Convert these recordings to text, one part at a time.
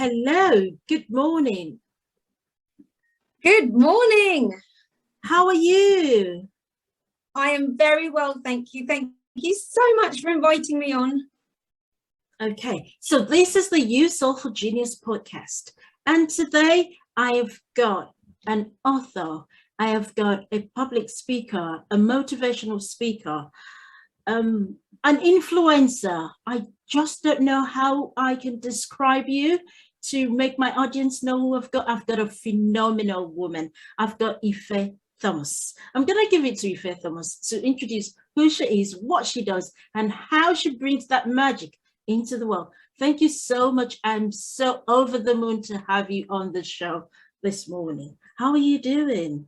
hello. Good morning. Good morning. How are you? I am very well, thank you. Thank you so much for inviting me on. Okay, so this is the You Soulful Genius podcast. And today I have got an author, I have got a public speaker, a motivational speaker, an influencer. I just don't know how I can describe you to make my audience know who I've got. I've got a phenomenal woman. I've got Ife Thomas. I'm going to give it to Ife Thomas to introduce who she is, what she does, and how she brings that magic into the world. Thank you so much. I'm so over the moon to have you on the show this morning. How are you doing?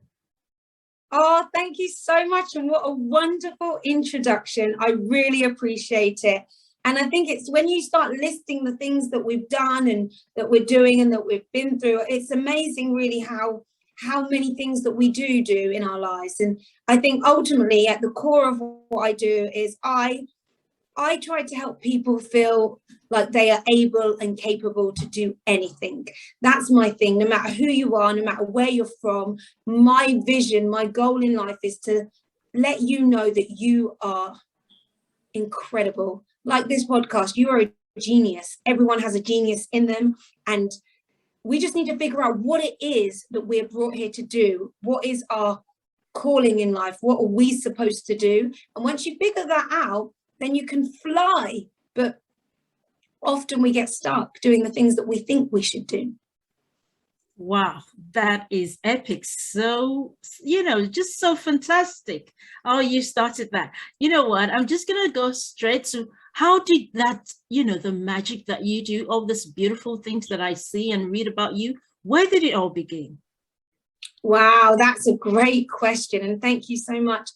Oh, thank you so much. And what a wonderful introduction. I really appreciate it. And I think it's when you start listing the things that we've done and that we're doing and that we've been through, it's amazing really how many things that we do in our lives. And I think ultimately at the core of what I do is I try to help people feel like they are able and capable to do anything. That's my thing. No matter who you are, no matter where you're from, my vision, my goal in life is to let you know that you are incredible. Like this podcast, you are a genius. Everyone has a genius in them. And we just need to figure out what it is that we're brought here to do. What is our calling in life? What are we supposed to do? And once you figure that out, then you can fly. But often we get stuck doing the things that we think we should do. Wow, that is epic. So, just so fantastic. Oh, you started that. You know what? I'm just going to go straight to how did that, the magic that you do, all these beautiful things that I see and read about you, where did it all begin? Wow, that's a great question. And thank you so much.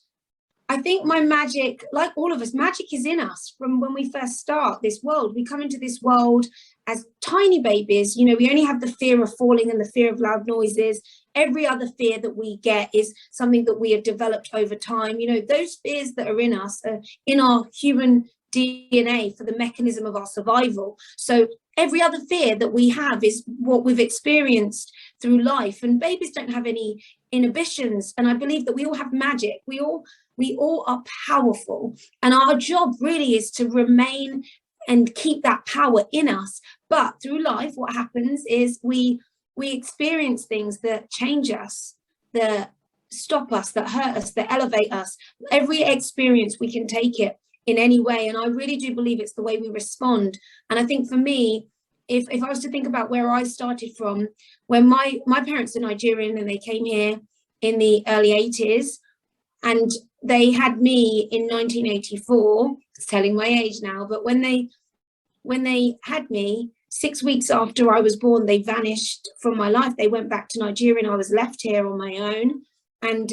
I think my magic, like all of us, magic is in us from when we first start this world. We come into this world as tiny babies. We only have the fear of falling and the fear of loud noises. Every other fear that we get is something that we have developed over time. Those fears that are in us are in our human DNA for the mechanism of our survival. So every other fear that we have is what we've experienced through life. And babies don't have any inhibitions. And I believe that we all have magic. We all are powerful, and our job really is to remain and keep that power in us. But through life, what happens is we experience things that change us, that stop us, that hurt us, that elevate us. Every experience, we can take it in any way, and I really do believe it's the way we respond. And I think for me, if I was to think about where I started from, when my parents are Nigerian and they came here in the early 80s, and they had me in 1984. It's telling my age now, but when they had me, 6 weeks after I was born, they vanished from my life. They went back to Nigeria and I was left here on my own. And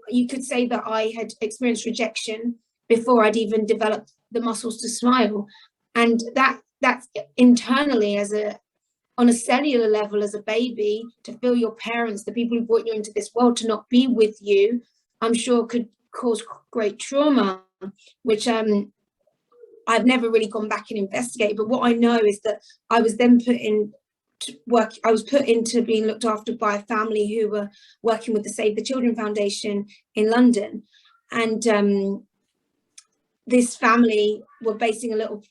you could say that I had experienced rejection before I'd even developed the muscles to smile. And that's internally on a cellular level as a baby, to feel your parents, the people who brought you into this world, to not be with you, I'm sure could cause great trauma, which I've never really gone back and investigated. But what I know is that I was then put into work. I was put into being looked after by a family who were working with the Save the Children Foundation in London. And this family were basing a little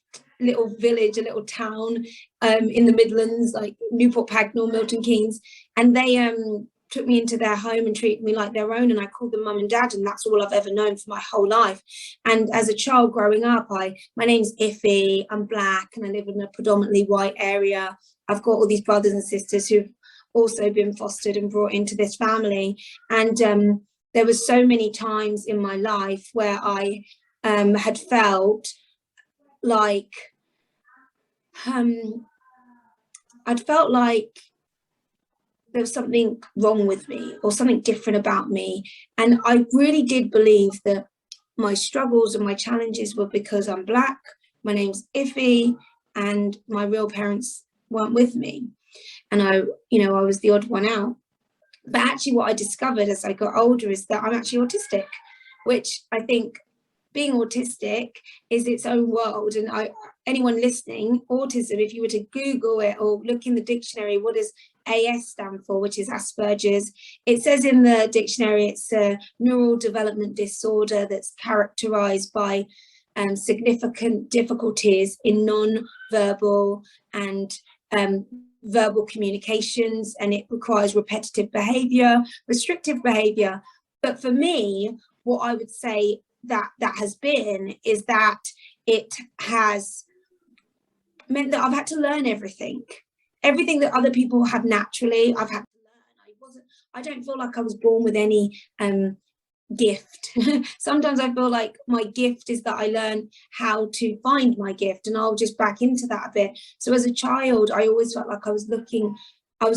village, a little town in the Midlands, like Newport Pagnell, Milton Keynes. And they took me into their home and treated me like their own, and I called them mum and dad, and that's all I've ever known for my whole life. And as a child growing up, my name's Ife, I'm Black, and I live in a predominantly white area. I've got all these brothers and sisters who've also been fostered and brought into this family. And there was so many times in my life where I had felt like I'd felt like there was something wrong with me or something different about me. And I really did believe that my struggles and my challenges were because I'm Black, my name's Ife, and my real parents weren't with me. And I was the odd one out. But actually what I discovered as I got older is that I'm actually autistic, which I think being autistic is its own world. And anyone listening, autism, if you were to Google it or look in the dictionary, what does AS stand for, which is Asperger's? It says in the dictionary it's a neural development disorder that's characterized by significant difficulties in non-verbal and verbal communications, and it requires repetitive behavior, restrictive behavior. But for me, what I would say that has been is that it has meant that I've had to learn everything that other people have naturally. I've had to learn. I don't feel like I was born with any gift. Sometimes I feel like my gift is that I learn how to find my gift, and I'll just back into that a bit. So as a child, I always felt like I was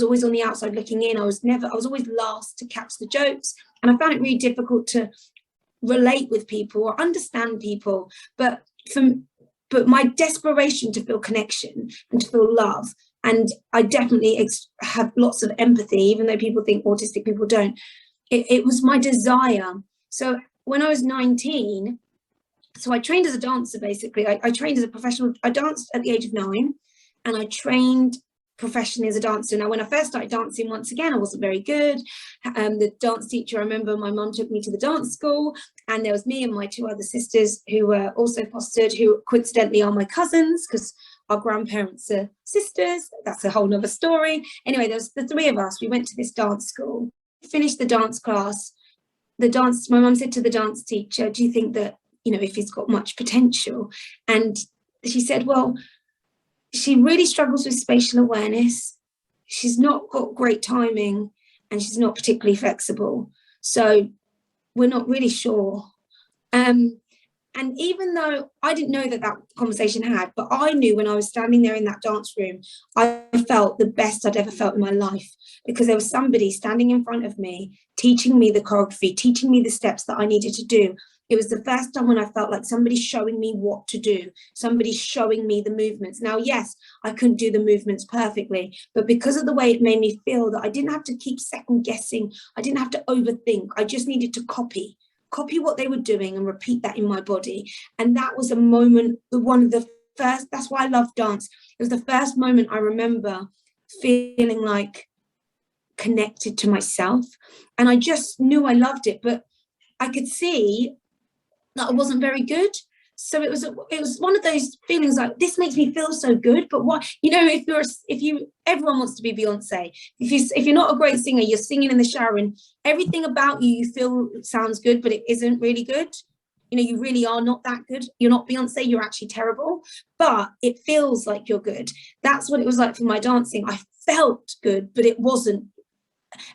always on the outside looking in. I was always last to catch the jokes, and I found it really difficult to relate with people or understand people. But my desperation to feel connection and to feel love, and I definitely have lots of empathy, even though people think autistic people don't. It was my desire. So when I was 19, so I trained as a dancer, basically. I trained as a professional. I danced at the age of 9, and I trained professionally as a dancer. Now, when I first started dancing, once again, I wasn't very good. The dance teacher, I remember my mum took me to the dance school, and there was me and my 2 other sisters who were also fostered, who coincidentally are my cousins, because our grandparents are sisters. That's a whole nother story. Anyway, there was the 3 of us. We went to this dance school, finished the dance class. My mum said to the dance teacher, do you think that, if he's got much potential? And she said, well, she really struggles with spatial awareness. She's not got great timing, and she's not particularly flexible. So we're not really sure. And even though I didn't know that conversation had, but I knew when I was standing there in that dance room, I felt the best I'd ever felt in my life, because there was somebody standing in front of me, teaching me the choreography, teaching me the steps that I needed to do. It was the first time when I felt like somebody's showing me what to do, somebody's showing me the movements. Now, yes, I couldn't do the movements perfectly, but because of the way it made me feel, that I didn't have to keep second guessing, I didn't have to overthink, I just needed to copy what they were doing and repeat that in my body. And that was a moment, one of the first, that's why I love dance. It was the first moment I remember feeling like connected to myself. And I just knew I loved it, but I could see that I wasn't very good. So it was one of those feelings like, this makes me feel so good, but what, everyone wants to be Beyonce. If you're not a great singer, you're singing in the shower and everything about you feel sounds good, but it isn't really good. You really are not that good. You're not Beyonce, you're actually terrible, but it feels like you're good. That's what it was like for my dancing. I felt good, but it wasn't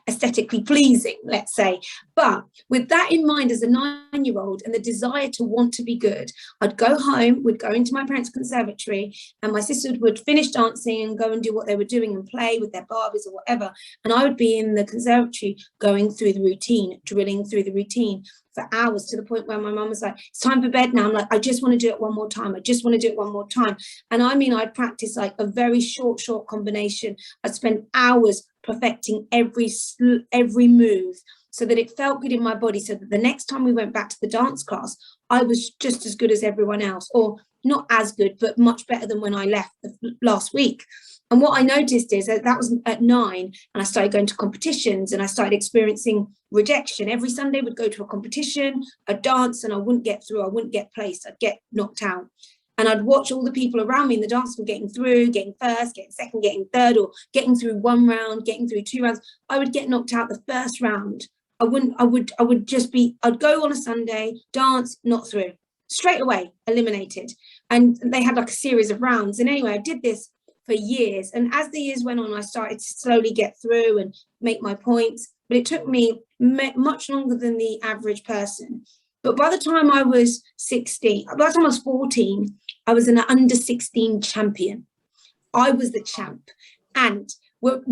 aesthetically pleasing, let's say. But with that in mind, as a 9-year-old and the desire to want to be good, I'd go home, would go into my parents' conservatory, and my sisters would finish dancing and go and do what they were doing and play with their Barbies or whatever, and I would be in the conservatory going through the routine, drilling through the routine for hours, to the point where my mum was like, it's time for bed now. I'm like, I just want to do it one more time. I just want to do it one more time. And I mean, I'd practice like a very short combination. I'd spend hours perfecting every move so that it felt good in my body, so that the next time we went back to the dance class, I was just as good as everyone else, or not as good, but much better than when I left last week. And what I noticed is that was at 9, and I started going to competitions, and I started experiencing rejection. Every Sunday would go to a competition, a dance, and I wouldn't get through, I wouldn't get placed, I'd get knocked out. And I'd watch all the people around me in the dance school getting through, getting first, getting second, getting third, or getting through 1 round, getting through 2 rounds. I would get knocked out the first round. I'd go on a Sunday, dance, not through. Straight away, eliminated. And they had like a series of rounds. And anyway, I did this for years. And as the years went on, I started to slowly get through and make my points. But it took me much longer than the average person. But by the time I was 14, I was an under 16 champion. I was the champ. And but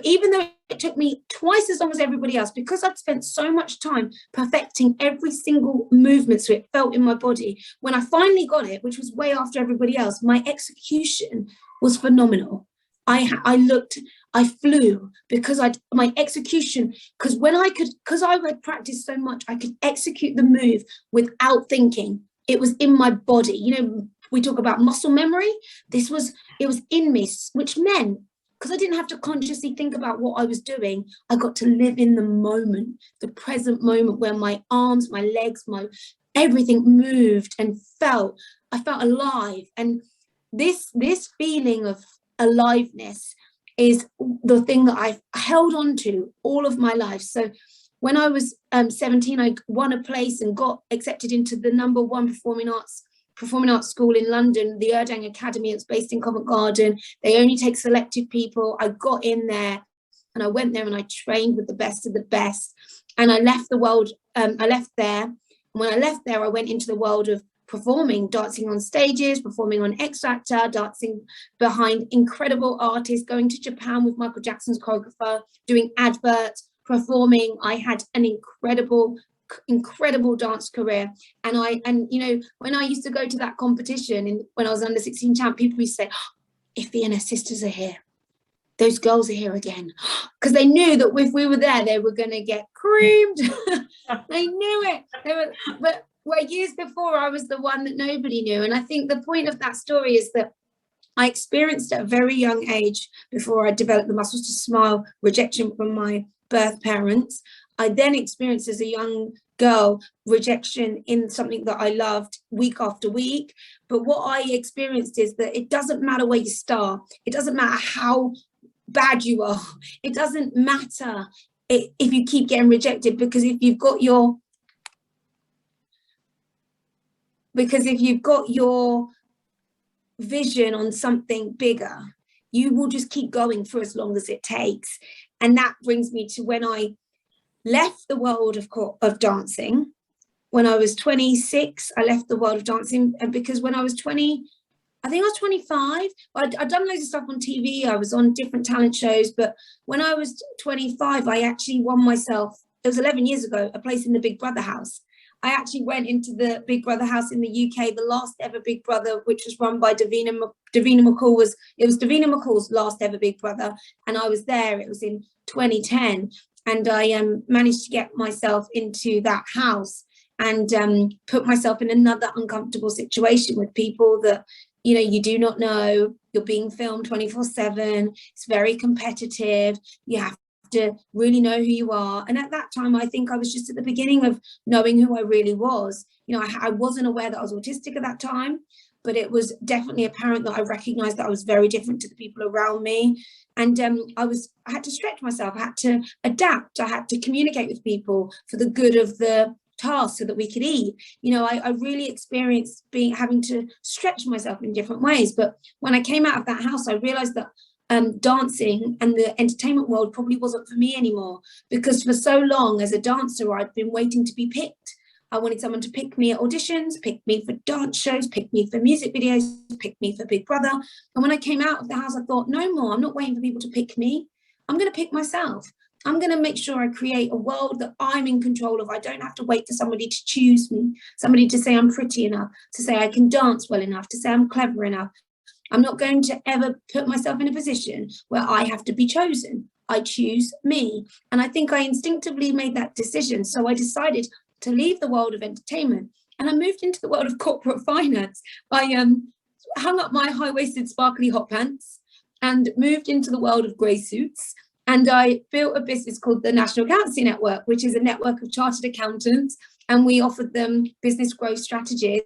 even though it took me twice as long as everybody else, because I'd spent so much time perfecting every single movement so it felt in my body, when I finally got it, which was way after everybody else, my execution was phenomenal. I flew because my execution, because I had practiced so much, I could execute the move without thinking. It was in my body. You know, we talk about muscle memory. It was in me, which meant, because I didn't have to consciously think about what I was doing, I got to live in the moment, the present moment, where my arms, my legs, everything moved and I felt alive. And this feeling of aliveness is the thing that I've held on to all of my life. So when I was 17, I won a place and got accepted into the #1 performing arts school in London, the Erdang Academy. It's based in Covent Garden. They only take selected people. I got in there and I went there and I trained with the best of the best. And I left the world, I left there. And when I left there, I went into the world of performing, dancing on stages, performing on X Factor, dancing behind incredible artists, going to Japan with Michael Jackson's choreographer, doing adverts, performing. I had an incredible dance career. And you know, when I used to go to that competition when I was under 16 champ, people used to say, Ife and her sisters are here. Those girls are here again. Because they knew that if we were there, they were going to get creamed. They knew it. But where years before, I was the one that nobody knew. And I think the point of that story is that I experienced at a very young age, before I developed the muscles to smile, rejection from my birth parents. I then experienced as a young girl rejection in something that I loved week after week. But what I experienced is that it doesn't matter where you start. It doesn't matter how bad you are. It doesn't matter if you keep getting rejected, because if you've got your vision on something bigger, you will just keep going for as long as it takes. And that brings me to when I left the world of dancing. When I was 26, I left the world of dancing, and because when I was 20, I think I was 25, I'd done loads of stuff on TV, I was on different talent shows, but when I was 25, I actually won myself, it was 11 years ago, a place in the Big Brother house. I actually went into the Big Brother house in the UK, the last ever Big Brother, which was run by Davina McCall. It was Davina McCall's last ever Big Brother, and I was there. It was in 2010, and I managed to get myself into that house and put myself in another uncomfortable situation with people that, you know, you do not know. You're being filmed 24/7. It's very competitive. You have to really know who you are. And at that time, I think I was just at the beginning of knowing who I really was. You know, I wasn't aware that I was autistic at that time, but it was definitely apparent that I recognized that I was very different to the people around me. And I had to stretch myself. I had to adapt. I had to communicate with people for the good of the task so that we could eat. You know, I really experienced having to stretch myself in different ways. But when I came out of that house, I realized that dancing and the entertainment world probably wasn't for me anymore, because for so long as a dancer, I'd been waiting to be picked. I wanted someone to pick me at auditions, pick me for dance shows, pick me for music videos, pick me for Big Brother. And when I came out of the house, I thought, no more, I'm not waiting for people to pick me. I'm going to pick myself. I'm going to make sure I create a world that I'm in control of. I don't have to wait for somebody to choose me, somebody to say I'm pretty enough, to say I can dance well enough, to say I'm clever enough. I'm not going to ever put myself in a position where I have to be chosen. I choose me. And I think I instinctively made that decision. So I decided to leave the world of entertainment and I moved into the world of corporate finance. I hung up my high-waisted sparkly hot pants and moved into the world of grey suits. And I built a business called the National Accountancy Network, which is a network of chartered accountants. And we offered them business growth strategies.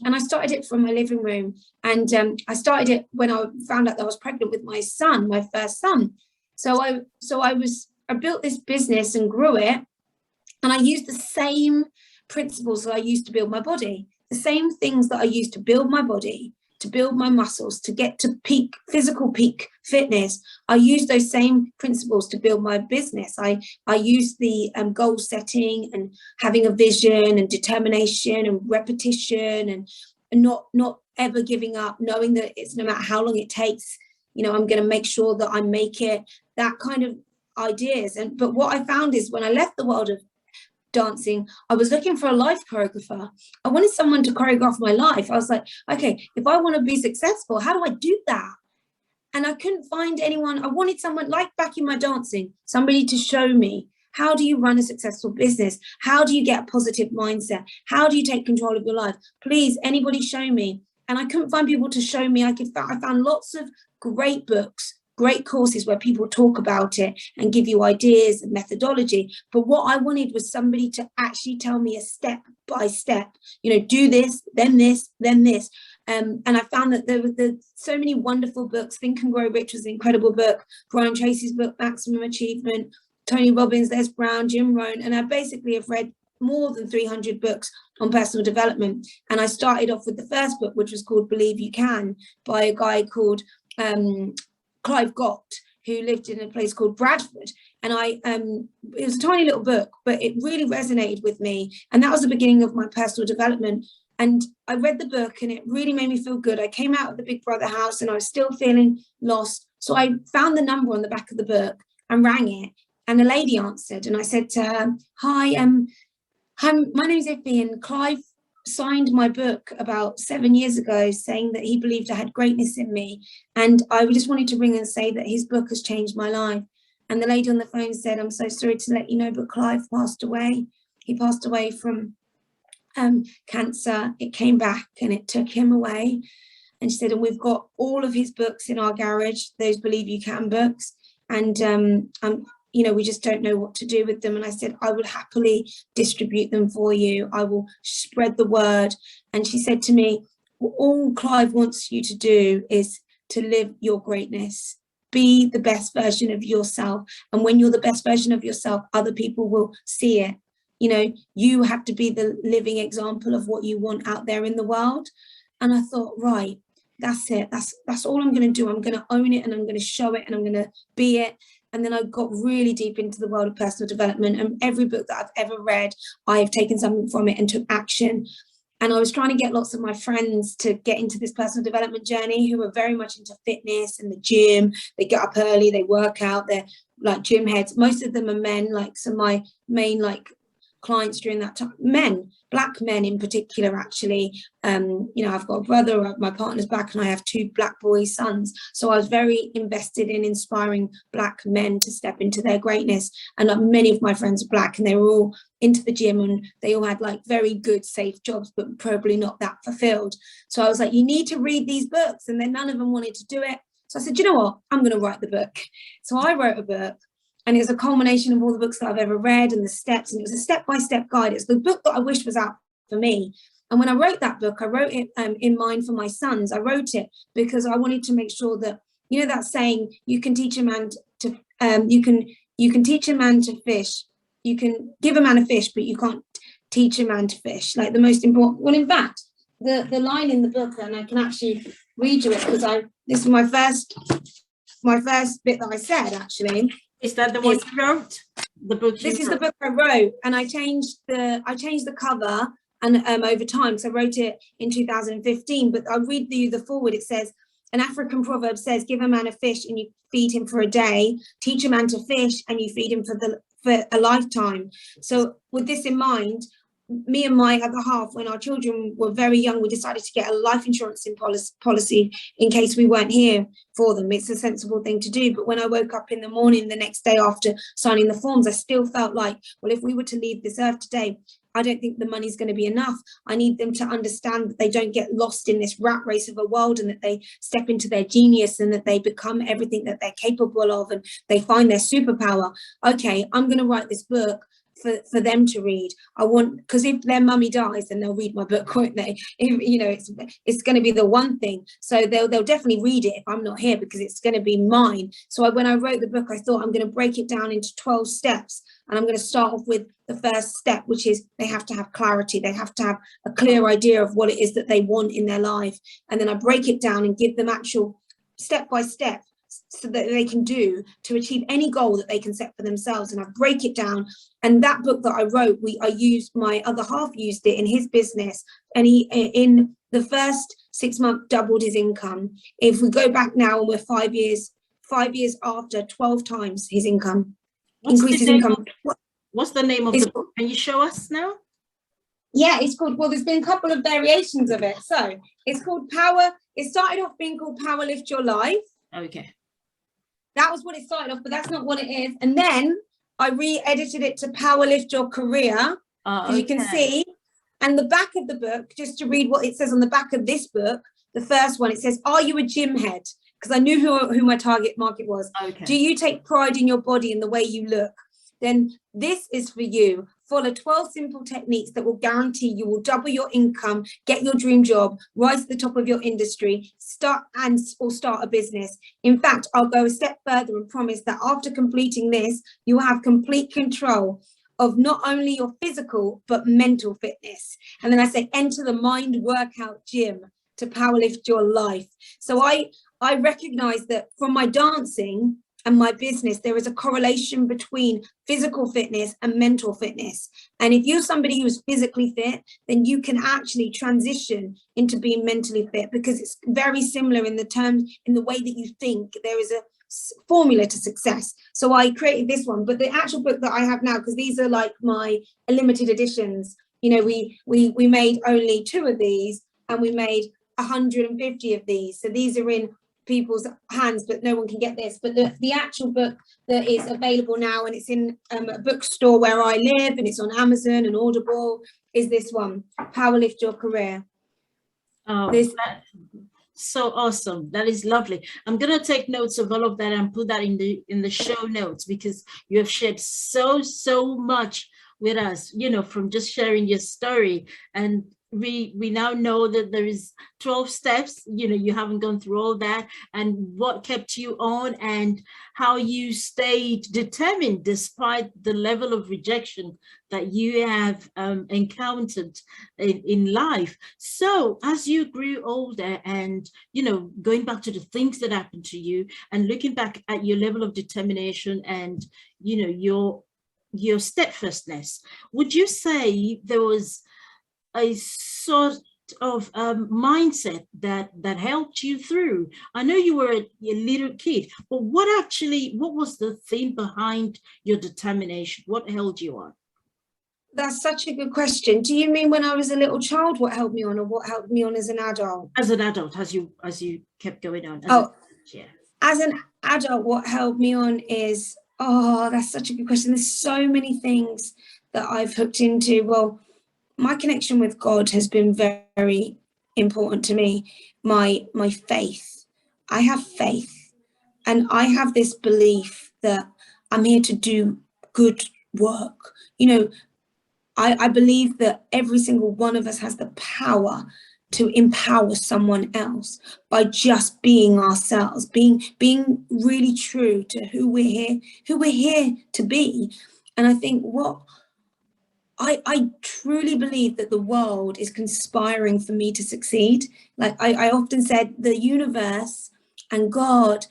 And I started it from my living room. And I started it when I found out that I was pregnant with my son, my first son. So I built this business and grew it. And I used the same principles that I used to build my body, the same things that I used to build my body, to build my muscles, to get to physical peak fitness. I use those same principles to build my business. I use the goal setting and having a vision and determination and repetition and not ever giving up, knowing that it's no matter how long it takes, you know, I'm going to make sure that I make it, that kind of ideas. But what I found is when I left the world of dancing, I was looking for a life choreographer. I wanted someone to choreograph my life. I was like, okay, if I want to be successful, how do I do that? And I couldn't find anyone. I wanted someone, like back in my dancing, somebody to show me, how do you run a successful business? How do you get a positive mindset? How do you take control of your life? Please, anybody show me. And I couldn't find people to show me. I found lots of great books, great courses where people talk about it and give you ideas and methodology. But what I wanted was somebody to actually tell me a step by step, do this, then this, then this. And I found that there were so many wonderful books. Think and Grow Rich was an incredible book. Brian Tracy's book, Maximum Achievement, Tony Robbins, Les Brown, Jim Rohn. And I basically have read more than 300 books on personal development. And I started off with the first book, which was called Believe You Can, by a guy called Clive Gott, who lived in a place called Bradford. And it was a tiny little book, but it really resonated with me. And that was the beginning of my personal development. And I read the book and it really made me feel good. I came out of the Big Brother house and I was still feeling lost. So I found the number on the back of the book and rang it. And a lady answered, and I said to her, hi, my name is Ife, and Clive signed my book about 7 years ago saying that he believed I had greatness in me. And I just wanted to ring and say that his book has changed my life. And the lady on the phone said, I'm so sorry to let you know, but Clive passed away. He passed away from cancer. It came back and it took him away. And she said, and we've got all of his books in our garage, those Believe You Can books. And we just don't know what to do with them. And I said, I will happily distribute them for you. I will spread the word. And she said to me, all Clive wants you to do is to live your greatness. Be the best version of yourself. And when you're the best version of yourself, other people will see it. You have to be the living example of what you want out there in the world. And I thought, right, that's it. That's all I'm going to do. I'm going to own it and I'm going to show it and I'm going to be it. And then I got really deep into the world of personal development, and every book that I've ever read, I have taken something from it and took action. And I was trying to get lots of my friends to get into this personal development journey who are very much into fitness and the gym. They get up early, they work out, they're like gym heads. Most of them are men, like some of my main clients during that time, black men in particular, actually. I've got a brother, my partner's black, and I have 2 black boy sons. So I was very invested in inspiring black men to step into their greatness. And many of my friends are black, and they were all into the gym, and they all had very good, safe jobs, but probably not that fulfilled. So I was like, you need to read these books. And then none of them wanted to do it. So I said, you know what? I'm going to write the book. So I wrote a book. And it was a culmination of all the books that I've ever read and the steps. And it was a step-by-step guide. It's the book that I wish was out for me. And when I wrote that book, I wrote it in mind for my sons. I wrote it because I wanted to make sure that, that saying, you can teach a man to, you can teach a man to fish. You can give a man a fish, but you can't teach a man to fish. The most important, well, in fact, the line in the book, and I can actually read you it because this is my first bit that I said, actually. Is that the one you wrote? The book this is the book I wrote, and I changed the cover and over time. So I wrote it in 2015, but I'll read you the forward. It says, an African proverb says, give a man a fish and you feed him for a day, teach a man to fish and you feed him for a lifetime. So with this in mind, me and my other half, when our children were very young, we decided to get a life insurance policy in case we weren't here for them. It's a sensible thing to do. But when I woke up in the morning the next day after signing the forms, I still felt like, well, if we were to leave this earth today, I don't think the money's going to be enough. I need them to understand that they don't get lost in this rat race of a world, and that they step into their genius, and that they become everything that they're capable of, and they find their superpower. Okay, I'm going to write this book for them to read. Because if their mummy dies, then they'll read my book, won't they? It's going to be the one thing. So they'll definitely read it if I'm not here, because it's going to be mine. So when I wrote the book, I thought I'm going to break it down into 12 steps. And I'm going to start off with the first step, which is they have to have clarity. They have to have a clear idea of what it is that they want in their life. And then I break it down and give them actual step by step, so that they can do to achieve any goal that they can set for themselves. And I break it down. And that book that I wrote, my other half used it in his business. And he, in the first 6 months, doubled his income. If we go back now and we're 5 years after, 12 times his income. Increase his income. What's the name of the book? Can you show us now? Yeah, it's called, well, there's been a couple of variations of it. So it's called Power. It started off being called Power Lift Your Life. Okay. That was what it started off, but that's not what it is. And then I re-edited it to Power Lift Your Career. Okay. You can see, and the back of the book, just to read what it says on the back of this book, the first one, it says, are you a gym head? Because I knew who my target market was. Okay. Do you take pride in your body and the way you look? Then this is for you. Follow 12 simple techniques that will guarantee you will double your income, get your dream job, rise to the top of your industry, start a business. In fact, I'll go a step further and promise that after completing this, you will have complete control of not only your physical, but mental fitness. And then I say, enter the Mind Workout Gym to powerlift your life. So I recognize that from my dancing and my business, there is a correlation between physical fitness and mental fitness. And if you're somebody who's physically fit, then you can actually transition into being mentally fit, because it's very similar in the terms, in the way that you think. There is a formula to success. So I created this one, but the actual book that I have now, because these are like my limited editions, you know, we made only 2 of these, and we made 150 of these. So these are in people's hands, but no one can get this. But the actual book that is available now, and it's in a bookstore where I live, and it's on Amazon and Audible, is this one, Power Lift Your Career. So awesome. That is lovely. I'm going to take notes of all of that and put that in the show notes, because you have shared so much with us, you know, from just sharing your story. And we now know that there is 12 steps. You know, you haven't gone through all that, and what kept you on, and how you stayed determined despite the level of rejection that you have encountered in life. So as you grew older, and, you know, going back to the things that happened to you, and looking back at your level of determination and, you know, your steadfastness, would you say there was a sort of mindset that helped you through? I know you were a little kid, but what was the thing behind your determination? What held you on? That's such a good question. Do you mean when I was a little child, what helped me on, or what helped me on as an adult? As an adult, as you kept going on. As an adult, what helped me on is, that's such a good question. There's so many things that I've hooked into. Well, my connection with God has been very, very important to me. My faith. I have faith, and I have this belief that I'm here to do good work. You know, I believe that every single one of us has the power to empower someone else by just being ourselves, being really true to who we're here to be. And I think I truly believe that the world is conspiring for me to succeed. Like I often said, the universe and God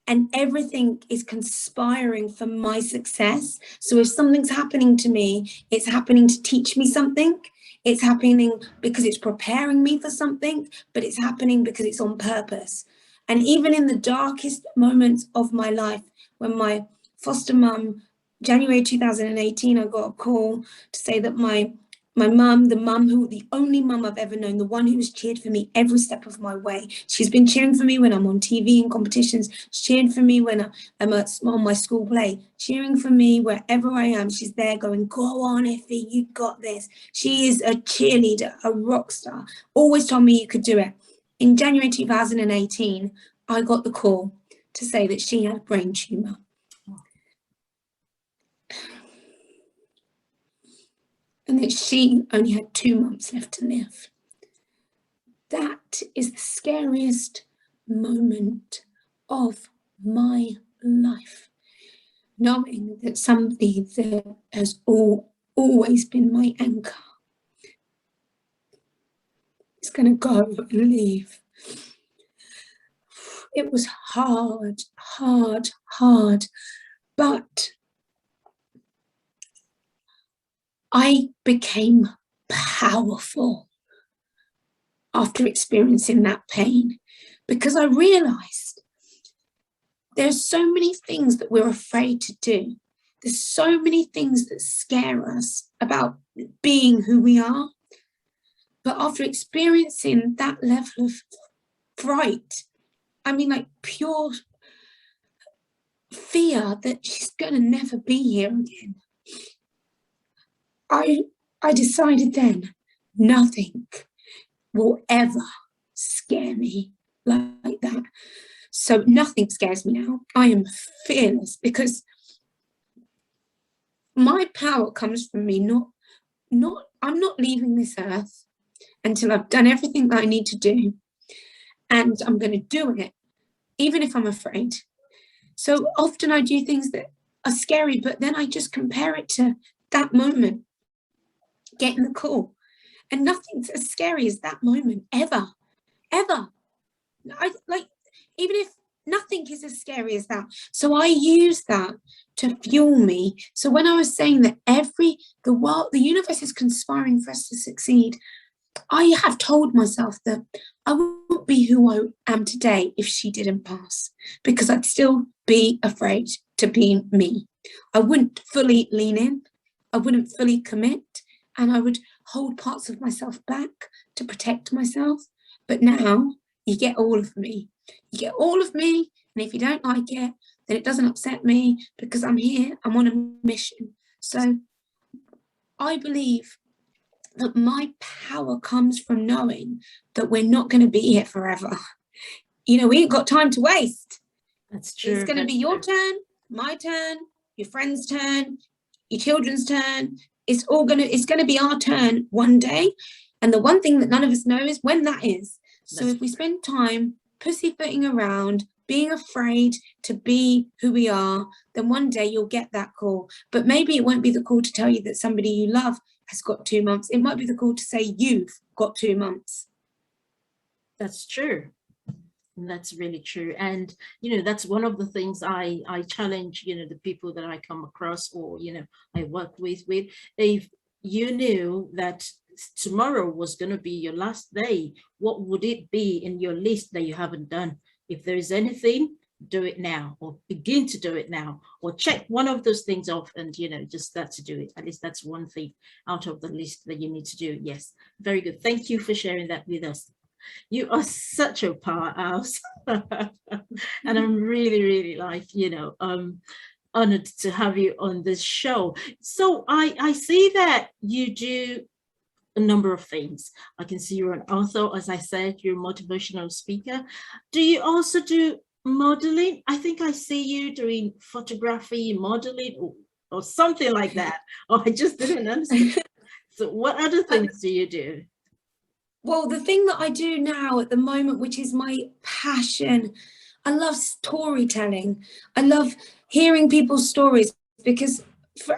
and everything is conspiring for my success. So if something's happening to me, it's happening to teach me something. It's happening because it's preparing me for something, but it's happening because it's on purpose. And even in the darkest moments of my life, when my foster mum, January 2018, I got a call to say that my mum, the only mum I've ever known, the one who has cheered for me every step of my way. She's been cheering for me when I'm on TV in competitions. She's cheering for me when I'm on my school play, cheering for me wherever I am. She's there going, go on, Ife, you got this. She is a cheerleader, a rock star. Always told me you could do it. In January 2018, I got the call to say that she had a brain tumor. And that she only had 2 months left to live. That is the scariest moment of my life. Knowing that somebody that has always been my anchor is going to go and leave. It was hard, but I became powerful after experiencing that pain, because I realized there's so many things that we're afraid to do. There's so many things that scare us about being who we are. But after experiencing that level of fright, I mean, like pure fear that she's going to never be here again, I decided then nothing will ever scare me like that. So nothing scares me now. I am fearless because my power comes from me. I'm not leaving this earth until I've done everything that I need to do, and I'm going to do it, even if I'm afraid. So often I do things that are scary, but then I just compare it to that moment, getting the call, and nothing's as scary as that moment ever. Even if nothing is as scary as that. So I use that to fuel me. So when I was saying that the universe is conspiring for us to succeed, I have told myself that I wouldn't be who I am today if she didn't pass, because I'd still be afraid to be me. I wouldn't fully lean in, I wouldn't fully commit, and I would hold parts of myself back to protect myself. But now you get all of me. You get all of me, and if you don't like it, then it doesn't upset me, because I'm here, I'm on a mission. So I believe that my power comes from knowing that we're not going to be here forever. We ain't got time to waste. That's true. It's going to be your turn, my turn, your friend's turn, your children's turn. It's going to be our turn one day. And the one thing that none of us know is when that is. So if we spend time pussyfooting around, being afraid to be who we are, then one day you'll get that call. But maybe it won't be the call to tell you that somebody you love has got 2 months. It might be the call to say you've got 2 months. That's true. That's really true. And that's one of the things I challenge the people that I come across, or I work with. If you knew that tomorrow was going to be your last day, what would it be in your list that you haven't done? If there is anything, do it now, or begin to do it now, or check one of those things off, and just start to do it. At least that's one thing out of the list that you need to do. Yes, very good. Thank you for sharing that with us. You are such a powerhouse. And I'm really honored to have you on this show. So I see that you do a number of things. I can see you're an author, as I said, you're a motivational speaker. Do you also do modeling? I think I see you doing photography, modeling, or something like that. Or I just didn't understand. So what other things do you do? Well, the thing that I do now at the moment, which is my passion, I love storytelling. I love hearing people's stories, because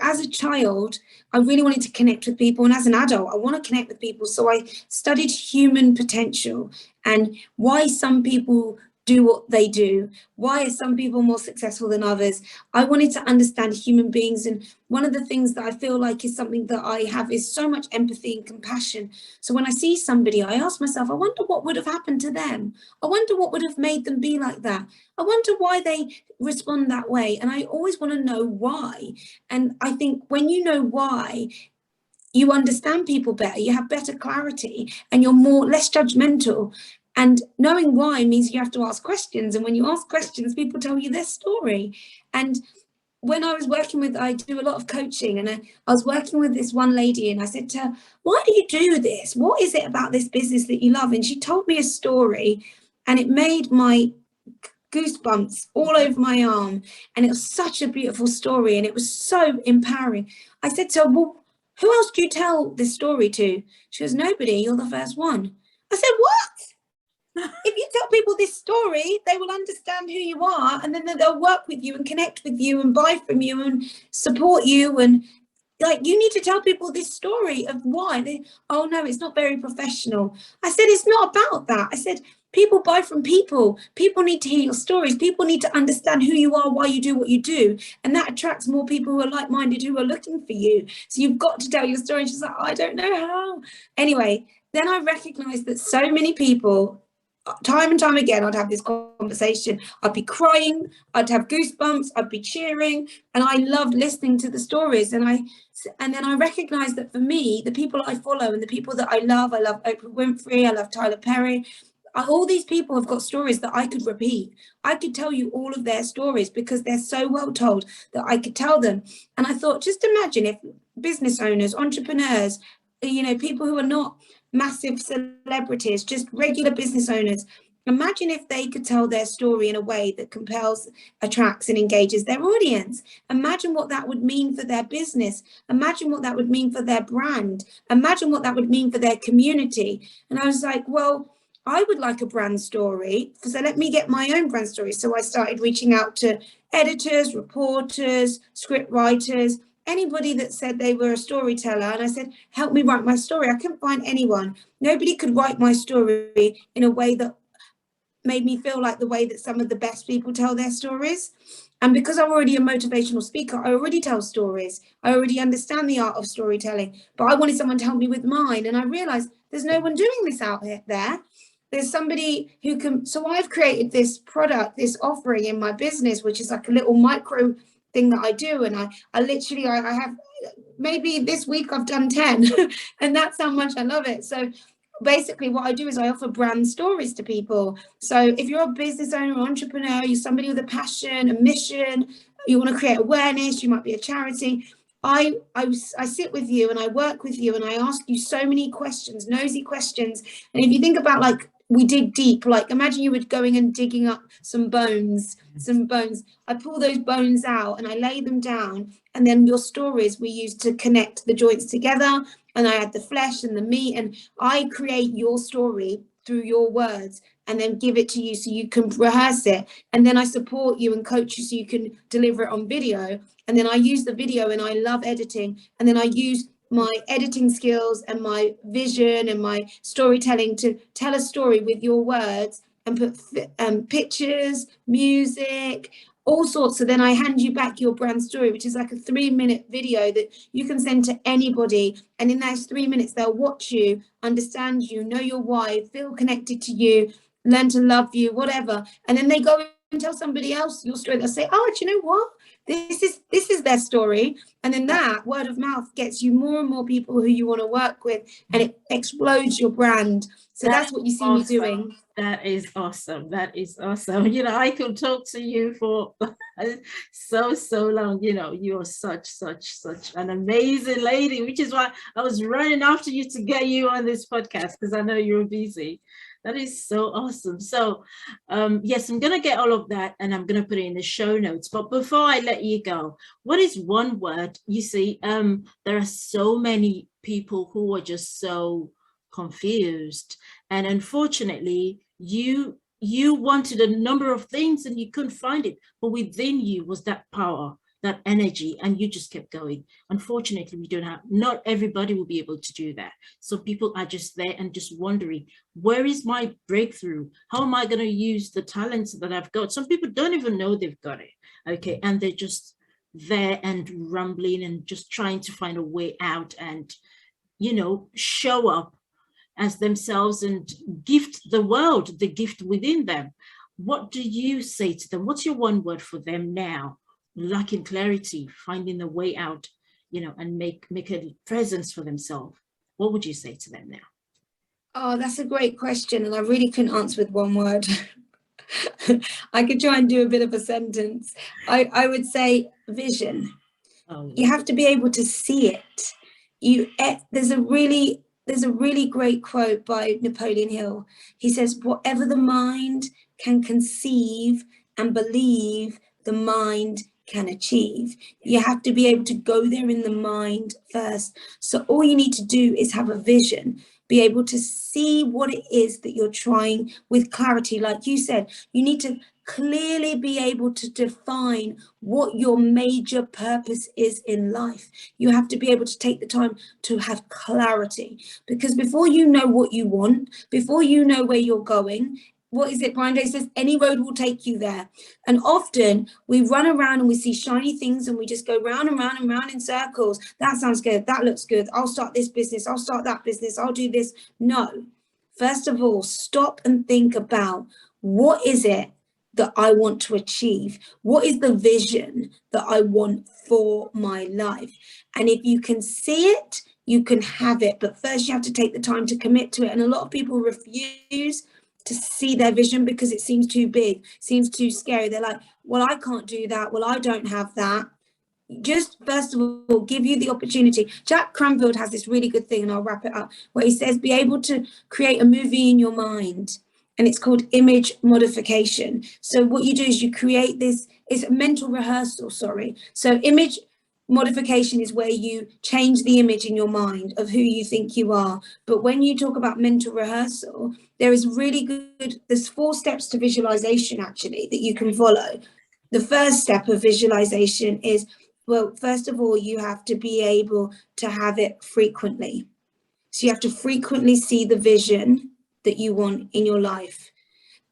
as a child, I really wanted to connect with people. And as an adult, I want to connect with people. So I studied human potential and why some people do what they do. Why are some people more successful than others? I wanted to understand human beings. And one of the things that I feel like is something that I have is so much empathy and compassion. So when I see somebody, I ask myself, I wonder what would have happened to them. I wonder what would have made them be like that. I wonder why they respond that way. And I always want to know why. And I think when you know why, you understand people better, you have better clarity, and you're less judgmental. And knowing why means you have to ask questions. And when you ask questions, people tell you their story. And when I was I do a lot of coaching, and I was working with this one lady, and I said to her, why do you do this? What is it about this business that you love? And she told me a story, and it made my goosebumps all over my arm. And it was such a beautiful story, and it was so empowering. I said to her, well, who else do you tell this story to? She goes, nobody, you're the first one. I said, what? If you tell people this story, they will understand who you are, and then they'll work with you and connect with you and buy from you and support you. And you need to tell people this story of why. Oh no, it's not very professional. I said, it's not about that. I said, people buy from people. People need to hear your stories. People need to understand who you are, why you do what you do. And that attracts more people who are like-minded, who are looking for you. So you've got to tell your story. And she's like, I don't know how. Anyway, then I recognized that so many people, time and time again, I'd have this conversation. I'd be crying, I'd have goosebumps, I'd be cheering, and I loved listening to the stories. And then I recognized that for me, the people I follow and the people that I love Oprah Winfrey, I love Tyler Perry, all these people have got stories that I could repeat. I could tell you all of their stories because they're so well told that I could tell them. And I thought, just imagine if business owners, entrepreneurs, you know, people who are not massive celebrities, just regular business owners, imagine if they could tell their story in a way that compels, attracts, and engages their audience. Imagine what that would mean for their business. Imagine what that would mean for their brand. Imagine what that would mean for their community. And I was like, well, I would like a brand story, so let me get my own brand story. So I started reaching out to editors, reporters, script writers, anybody that said they were a storyteller. And I said, help me write my story. I couldn't find anyone. Nobody could write my story in a way that made me feel like the way that some of the best people tell their stories. And because I'm already a motivational speaker, I already tell stories. I already understand the art of storytelling, but I wanted someone to help me with mine. And I realized there's no one doing this out there. There's somebody who can, so I've created this product, this offering in my business, which is like a little micro thing that I do. And I literally, I have, maybe this week I've done 10 and that's how much I love it. So basically what I do is I offer brand stories to people. So if you're a business owner or entrepreneur, you're somebody with a passion, a mission, you want to create awareness, you might be a charity, I sit with you and I work with you and I ask you so many questions, nosy questions. And if you think about, like, we dig deep, like imagine you were going and digging up some bones. I pull those bones out and I lay them down, and then your stories we use to connect the joints together, and I add the flesh and the meat, and I create your story through your words and then give it to you so you can rehearse it, and then I support you and coach you so you can deliver it on video, and then I use the video, and I love editing, and then I use my editing skills and my vision and my storytelling to tell a story with your words and put pictures, music, all sorts. So then I hand you back your brand story, which is like a 3-minute video that you can send to anybody. And in those 3 minutes, they'll watch you, understand you, know your why, feel connected to you, learn to love you, whatever. And then they go and tell somebody else your story. They'll say, oh, do you know what? This is their story. And then that word of mouth gets you more and more people who you want to work with, and it explodes your brand. So that's what you see me doing. That is awesome. That is awesome. You know, I could talk to you for so long. You know, you're such an amazing lady, which is why I was running after you to get you on this podcast, because I know you're busy. That is so awesome. So yes, I'm going to get all of that and I'm going to put it in the show notes. But before I let you go, what is one word? You see, there are so many people who are just so confused. And unfortunately, you wanted a number of things and you couldn't find it. But within you was that power, that energy, and you just kept going. Unfortunately, we don't have, not everybody will be able to do that. So people are just there and just wondering, where is my breakthrough? How am I going to use the talents that I've got? Some people don't even know they've got it. Okay. And they're just there and rumbling and just trying to find a way out and, you know, show up as themselves and gift the world the gift within them. What do you say to them? What's your one word for them now? Lacking clarity, finding the way out, you know, and make a presence for themselves. What would you say to them now? Oh, that's a great question. And I really couldn't answer with one word. I could try and do a bit of a sentence. I would say vision. Oh, yeah. You have to be able to see it. There's a really great quote by Napoleon Hill. He says, whatever the mind can conceive and believe, the mind can achieve. You have to be able to go there in the mind first. So all you need to do is have a vision, be able to see what it is that you're trying with clarity. Like you said, you need to clearly be able to define what your major purpose is in life. You have to be able to take the time to have clarity, because before you know what you want, before you know where you're going, what is it? Brian Day says, any road will take you there. And often we run around and we see shiny things and we just go round and round and round in circles. That sounds good. That looks good. I'll start this business. I'll start that business. I'll do this. No. First of all, stop and think about, what is it that I want to achieve? What is the vision that I want for my life? And if you can see it, you can have it. But first you have to take the time to commit to it. And a lot of people refuse to see their vision because it seems too big, seems too scary. They're like, well, I can't do that. Well, I don't have that. Just first of all, give you the opportunity. Jack Cranfield has this really good thing, and I'll wrap it up, where he says, be able to create a movie in your mind. And it's called image modification. So what you do is you create this, it's a mental rehearsal, sorry. So image modification is where you change the image in your mind of who you think you are. But when you talk about mental rehearsal, there is really good, there's 4 steps to visualization actually that you can follow. The first step of visualization is, well, first of all, you have to be able to have it frequently. So you have to frequently see the vision that you want in your life.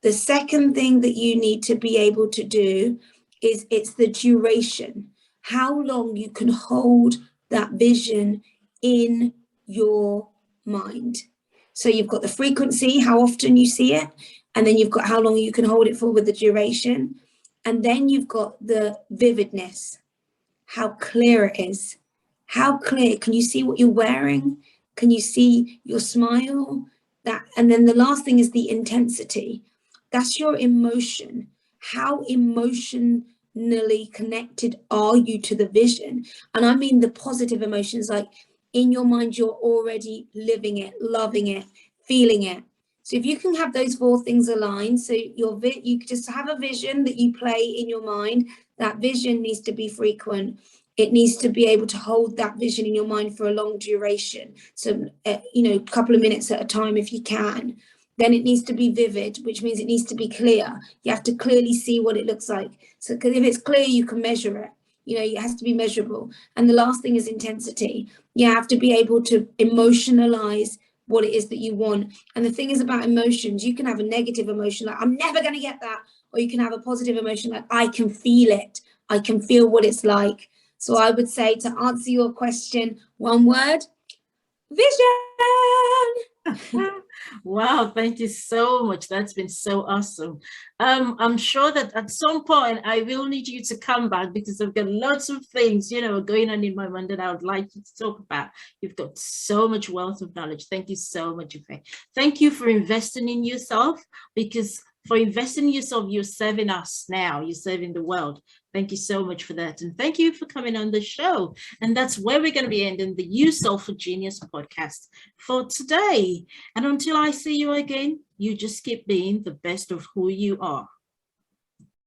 The second thing that you need to be able to do is it's the duration, how long you can hold that vision in your mind. So you've got the frequency, how often you see it, and then you've got how long you can hold it for with the duration. And then you've got the vividness, how clear it is. How clear, can you see what you're wearing? Can you see your smile? That, and then the last thing is the intensity. That's your emotion. How emotionally connected are you to the vision? And I mean the positive emotions, like in your mind, you're already living it, loving it, feeling it. So if you can have those 4 things aligned, so you just have a vision that you play in your mind. That vision needs to be frequent. It needs to be able to hold that vision in your mind for a long duration. So, a couple of minutes at a time if you can. Then it needs to be vivid, which means it needs to be clear. You have to clearly see what it looks like. So, because if it's clear, you can measure it. It has to be measurable. And the last thing is intensity. You have to be able to emotionalize what it is that you want. And the thing is about emotions, you can have a negative emotion like, I'm never going to get that. Or you can have a positive emotion like, I can feel it. I can feel what it's like. So I would say, to answer your question, one word, vision. Wow, thank you so much. That's been so awesome. I'm sure that at some point I will need you to come back because I've got lots of things, going on in my mind that I would like you to talk about. You've got so much wealth of knowledge. Thank you so much, Ife. Thank you for investing in yourself, because for investing in yourself, you're serving us now. You're serving the world. Thank you so much for that. And thank you for coming on the show. And that's where we're going to be ending the You Soulful Genius podcast for today. And until I see you again, you just keep being the best of who you are.